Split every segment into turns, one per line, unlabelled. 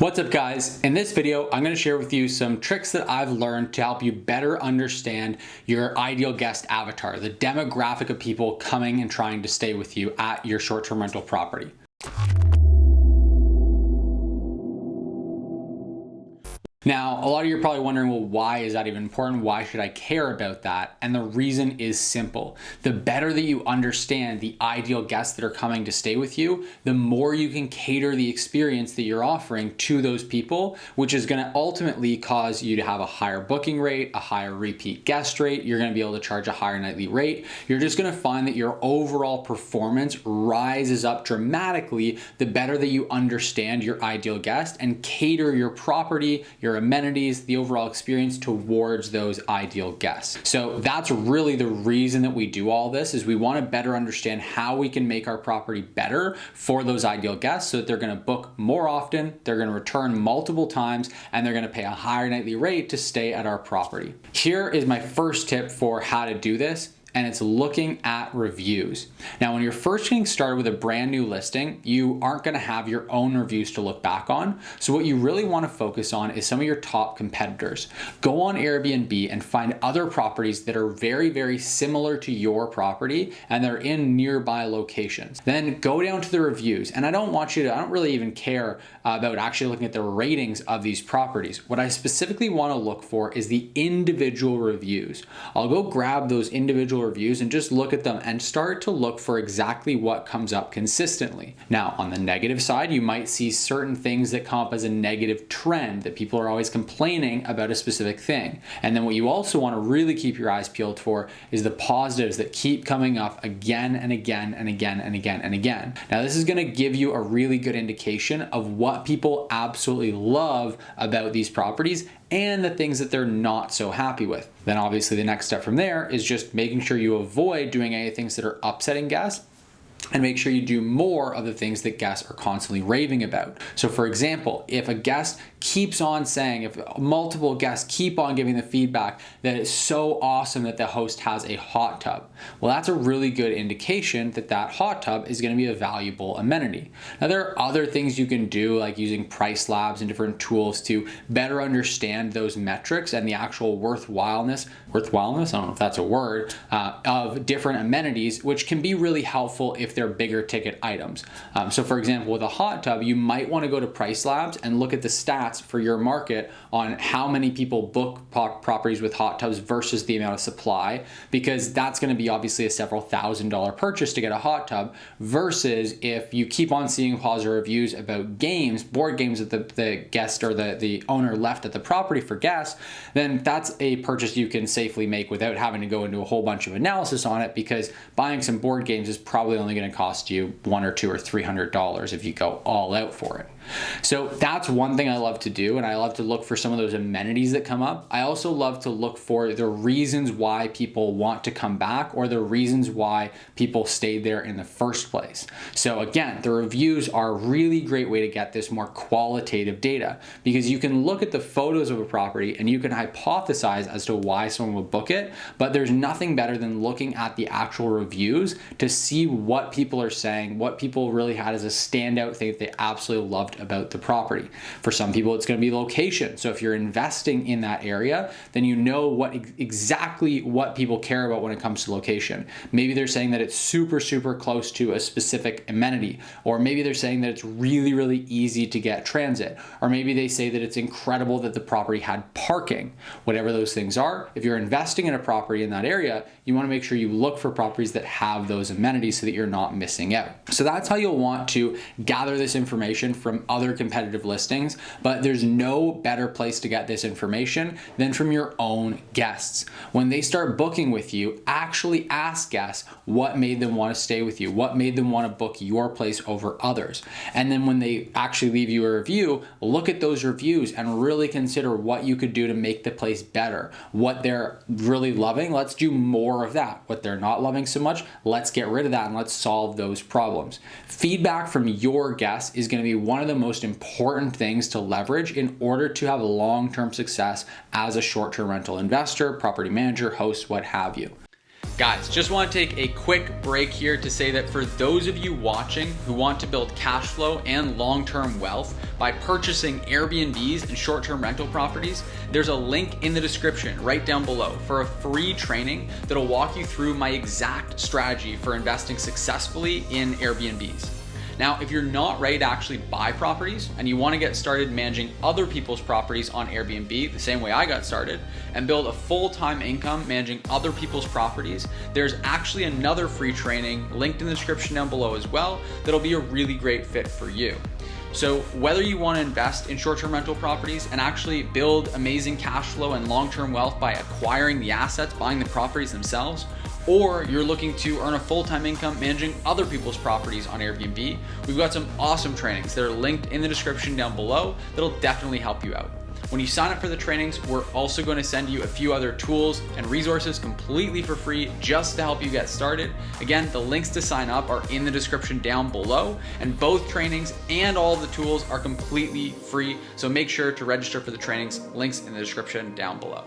What's up guys? In this video, I'm going to share with you some tricks that I've learned to help you better understand your ideal guest avatar, the demographic of people coming and trying to stay with you at your short-term rental property. Now, a lot of you are probably wondering, well, why is that even important? Why should I care about that? And the reason is simple. The better that you understand the ideal guests that are coming to stay with you, the more you can cater the experience that you're offering to those people, which is going to ultimately cause you to have a higher booking rate, a higher repeat guest rate. You're going to be able to charge a higher nightly rate. You're just going to find that your overall performance rises up dramatically the better that you understand your ideal guest and cater your property, your amenities, the overall experience towards those ideal guests. So that's really the reason that we do all this, is we want to better understand how we can make our property better for those ideal guests so that they're going to book more often, they're going to return multiple times, and they're going to pay a higher nightly rate to stay at our property. Here is my first tip for how to do this, and it's looking at reviews. Now, when you're first getting started with a brand new listing, you aren't gonna have your own reviews to look back on. So what you really wanna focus on is some of your top competitors. Go on Airbnb and find other properties that are very, very similar to your property and they're in nearby locations. Then go down to the reviews. And I don't really even care about actually looking at the ratings of these properties. What I specifically wanna look for is the individual reviews. I'll go grab those individual reviews and just look at them and start to look for exactly what comes up consistently. Now, on the negative side, you might see certain things that come up as a negative trend, that people are always complaining about a specific thing. And then what you also want to really keep your eyes peeled for is the positives that keep coming up again and again and again and again and again. Now, this is going to give you a really good indication of what people absolutely love about these properties and the things that they're not so happy with. Then obviously the next step from there is just making sure you avoid doing any things that are upsetting guests, and make sure you do more of the things that guests are constantly raving about. So for example, if a guest keeps on saying, if multiple guests keep on giving the feedback that it's so awesome that the host has a hot tub, well, that's a really good indication that that hot tub is going to be a valuable amenity. Now, there are other things you can do, like using price labs and different tools to better understand those metrics and the actual worthwhileness, I don't know if that's a word, of different amenities, which can be really helpful if they're bigger ticket items. So for example, with a hot tub, you might want to go to Price Labs and look at the stats for your market on how many people book properties with hot tubs versus the amount of supply, because that's going to be obviously a several $1,000s purchase to get a hot tub, versus if you keep on seeing positive reviews about games, board games that the guest or the owner left at the property for guests, then that's a purchase you can safely make without having to go into a whole bunch of analysis on it, because buying some board games is probably only going to cost you $100 or $200 or $300 if you go all out for it. So that's one thing I love to do, and I love to look for some of those amenities that come up. I also love to look for the reasons why people want to come back, or the reasons why people stayed there in the first place. So again, the reviews are a really great way to get this more qualitative data, because you can look at the photos of a property and you can hypothesize as to why someone would book it, but there's nothing better than looking at the actual reviews to see what people are saying, what people really had as a standout thing that they absolutely loved about the property. For some people, it's going to be location. So if you're investing in that area, then you know exactly what people care about when it comes to location. Maybe they're saying that it's super, super close to a specific amenity, or maybe they're saying that it's really, really easy to get transit, or maybe they say that it's incredible that the property had parking. Whatever those things are, if you're investing in a property in that area, you want to make sure you look for properties that have those amenities so that you're not missing out. So that's how you'll want to gather this information from other competitive listings, but there's no better place to get this information than from your own guests. When they start booking with you, actually ask guests what made them want to stay with you, what made them want to book your place over others. And then when they actually leave you a review, look at those reviews and really consider what you could do to make the place better. What they're really loving, let's do more of that. What they're not loving so much, let's get rid of that and let's solve those problems. Feedback from your guests is going to be one of the most important things to leverage in order to have long-term success as a short-term rental investor, property manager, host, what have you. Guys, just want to take a quick break here to say that for those of you watching who want to build cash flow and long-term wealth by purchasing Airbnbs and short-term rental properties, there's a link in the description right down below for a free training that'll walk you through my exact strategy for investing successfully in Airbnbs. Now, if you're not ready to actually buy properties and you want to get started managing other people's properties on Airbnb the same way I got started and build a full-time income managing other people's properties, there's actually another free training linked in the description down below as well that'll be a really great fit for you. So whether you want to invest in short-term rental properties and actually build amazing cash flow and long-term wealth by acquiring the assets, buying the properties themselves, or you're looking to earn a full-time income managing other people's properties on Airbnb, we've got some awesome trainings that are linked in the description down below that'll definitely help you out. When you sign up for the trainings, we're also going to send you a few other tools and resources completely for free just to help you get started. Again, the links to sign up are in the description down below, and both trainings and all of the tools are completely free. So make sure to register for the trainings, links in the description down below.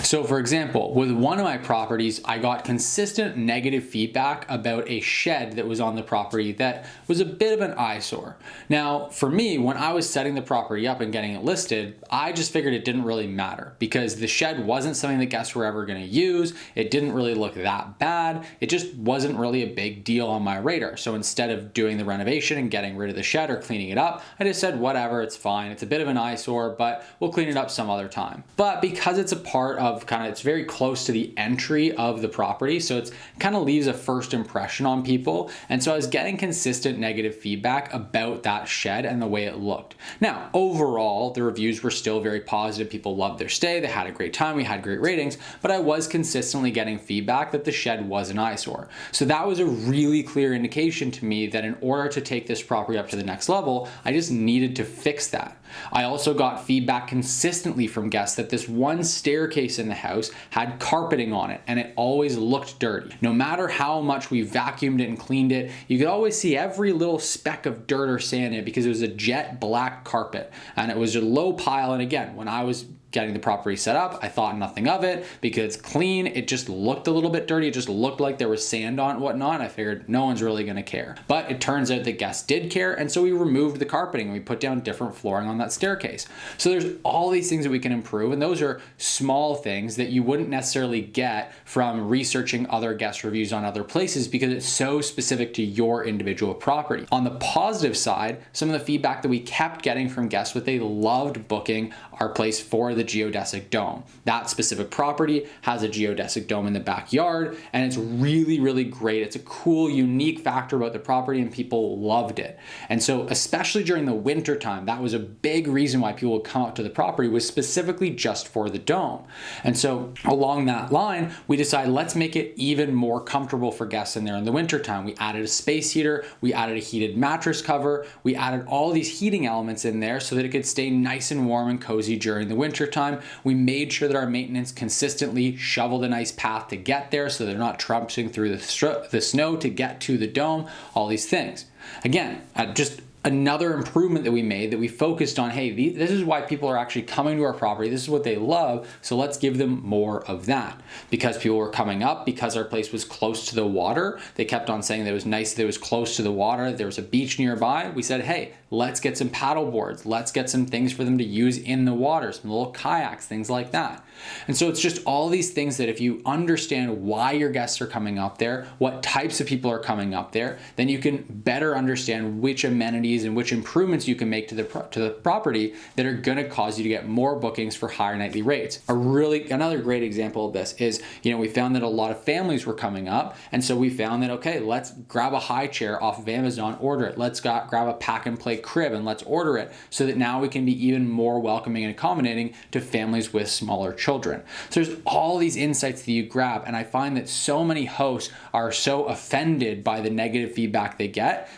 So for example, with one of my properties, I got consistent negative feedback about a shed that was on the property that was a bit of an eyesore. Now, for me, when I was setting the property up and getting it listed, I just figured it didn't really matter because the shed wasn't something that guests were ever going to use. It didn't really look that bad. It just wasn't really a big deal on my radar. So instead of doing the renovation and getting rid of the shed or cleaning it up, I just said, whatever, it's fine. It's a bit of an eyesore, but we'll clean it up some other time. But because it's a part of it's very close to the entry of the property, so it's kind of leaves a first impression on people. And so I was getting consistent negative feedback about that shed and the way it looked. Now, overall, the reviews were still very positive. People loved their stay. They had a great time. We had great ratings, but I was consistently getting feedback that the shed was an eyesore. So that was a really clear indication to me that in order to take this property up to the next level, I just needed to fix that. I also got feedback consistently from guests that this one staircase in the house had carpeting on it and it always looked dirty. No matter how much we vacuumed it and cleaned it, you could always see every little speck of dirt or sand in it because it was a jet black carpet and it was a low pile. And again, when I was getting the property set up, I thought nothing of it because it's clean. It just looked a little bit dirty. It just looked like there was sand on it and whatnot. I figured no one's really going to care. But it turns out that guests did care. And so we removed the carpeting and we put down different flooring on that staircase. So there's all these things that we can improve. And those are small things that you wouldn't necessarily get from researching other guest reviews on other places because it's so specific to your individual property. On the positive side, some of the feedback that we kept getting from guests was they loved booking our place for the geodesic dome. That specific property has a geodesic dome in the backyard and it's really, really great. It's a cool, unique factor about the property and people loved it. And so especially during the winter time, that was a big reason why people would come out to the property was specifically just for the dome. And so along that line, we decided let's make it even more comfortable for guests in there in the winter time. We added a space heater, we added a heated mattress cover, we added all these heating elements in there so that it could stay nice and warm and cozy during the winter time. We made sure that our maintenance consistently shoveled a nice path to get there so they're not tramping through the snow to get to the dome, all these things. Again, just another improvement that we made that we focused on, hey, this is why people are actually coming to our property. This is what they love. So let's give them more of that. Because people were coming up, because our place was close to the water, they kept on saying that it was nice that it was close to the water. There was a beach nearby. We said, hey, let's get some paddle boards. Let's get some things for them to use in the water, some little kayaks, things like that. And so it's just all these things that if you understand why your guests are coming up there, what types of people are coming up there, then you can better understand which amenities and which improvements you can make to the property that are going to cause you to get more bookings for higher nightly rates. Another great example of this is, we found that a lot of families were coming up. And so we found that, okay, let's grab a high chair off of Amazon, order it. Let's grab a pack and play crib and let's order it so that now we can be even more welcoming and accommodating to families with smaller children. So there's all these insights that you grab, and I find that so many hosts are so offended by the negative feedback they get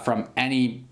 from any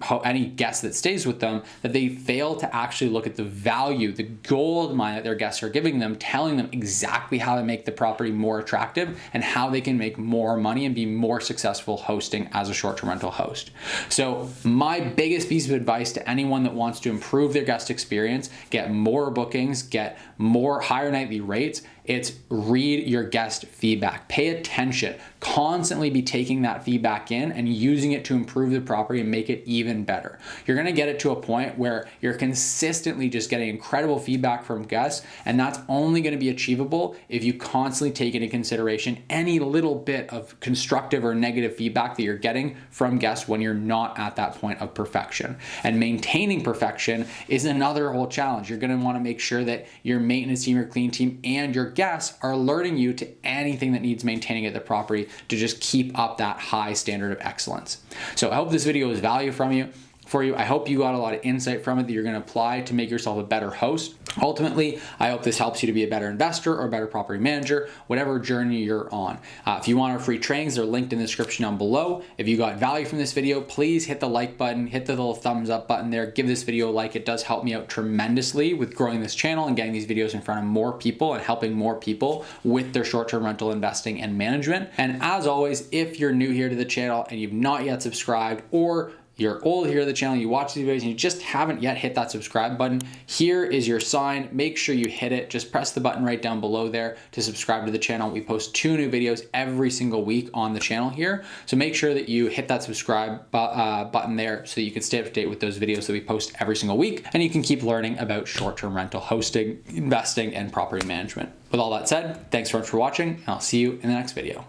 guest that stays with them that they fail to actually look at the value, the gold mine that their guests are giving them, telling them exactly how to make the property more attractive and how they can make more money and be more successful hosting as a short-term rental host. So my biggest piece of advice to anyone that wants to improve their guest experience, get more bookings, get more higher nightly rates, It's read your guest feedback. Pay attention. Constantly be taking that feedback in and using it to improve the property and make it even better. You're gonna get it to a point where you're consistently just getting incredible feedback from guests, and that's only gonna be achievable if you constantly take into consideration any little bit of constructive or negative feedback that you're getting from guests when you're not at that point of perfection. And maintaining perfection is another whole challenge. You're gonna wanna make sure that your maintenance team, your clean team, and your guests are alerting you to anything that needs maintaining at the property to just keep up that high standard of excellence. So I hope this video was value for you. I hope you got a lot of insight from it that you're going to apply to make yourself a better host. Ultimately, I hope this helps you to be a better investor or a better property manager, whatever journey you're on. If you want our free trainings, they're linked in the description down below. If you got value from this video, please hit the like button, hit the little thumbs up button there, give this video a like. It does help me out tremendously with growing this channel and getting these videos in front of more people and helping more people with their short-term rental investing and management. And as always, if you're new here to the channel and you've not yet subscribed, or you're old here to the channel, you watch these videos and you just haven't yet hit that subscribe button, here is your sign. Make sure you hit it. Just press the button right down below there to subscribe to the channel. We post 2 new videos every single week on the channel here. So make sure that you hit that subscribe button there so that you can stay up to date with those videos that we post every single week, and you can keep learning about short-term rental hosting, investing, and property management. With all that said, thanks so much for watching, and I'll see you in the next video.